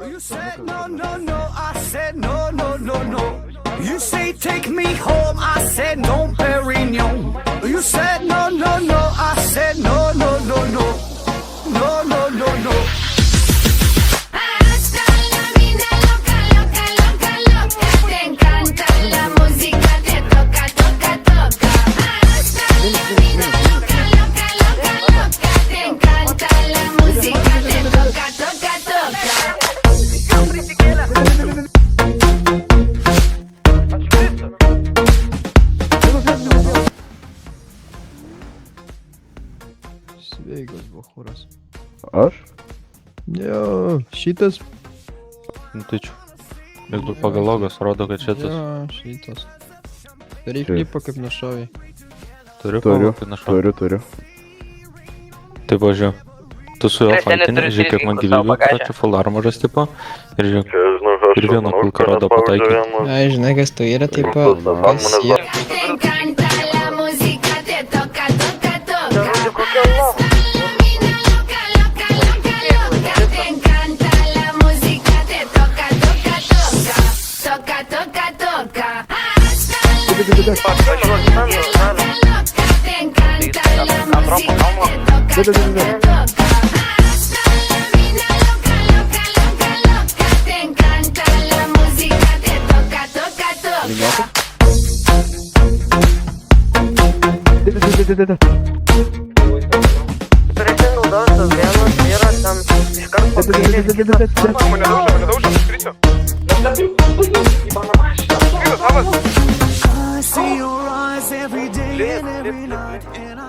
You said no, no, no. I said no, no, no, no. You say take me home. I said no, Perignon. You said no, no, no. I said no, no, no, no. No, no, no, no. Hasta la vida loca, loca, loca, loca. Te encanta la música, te toca, toca, toca. Hasta la vida loca, loca, loca, loca. Te encanta la música, te toca, toca, toca. Sveikas, Bachuras. Aš? Jo, šitas. Nu tai čia. Jeigu pagal logas rodo, kad šitas. Jo, šitas. Daryk klipą kaip našoviai. Turiu Turiu, pamokį našau. turiu. Tai važiuoju. Tu su jo faltinė, žiūrėk, kiek man gyvybių, čia full armoras tipo. Ir žiūrėk, ir vieno kulką rodo pataikį. Ai, žinai, kas tu yra, tipo, kas jie. Te encanta la música, te toca, toca, toca. Hasta la vida loca, loca, loca, loca. Te encanta la música, te toca, toca, toca. Toca, toca, toca. Hasta la vida loca, loca, loca. Te encanta la música, te toca, toca, toca. Hasta la vida loca, loca, loca, loca. Te encanta la música, te toca, toca, toca. Prisimenu tos vienos vyras ten iš karto pakėlė. Mane daužo, iškrito. I see your eyes every day and every night, and I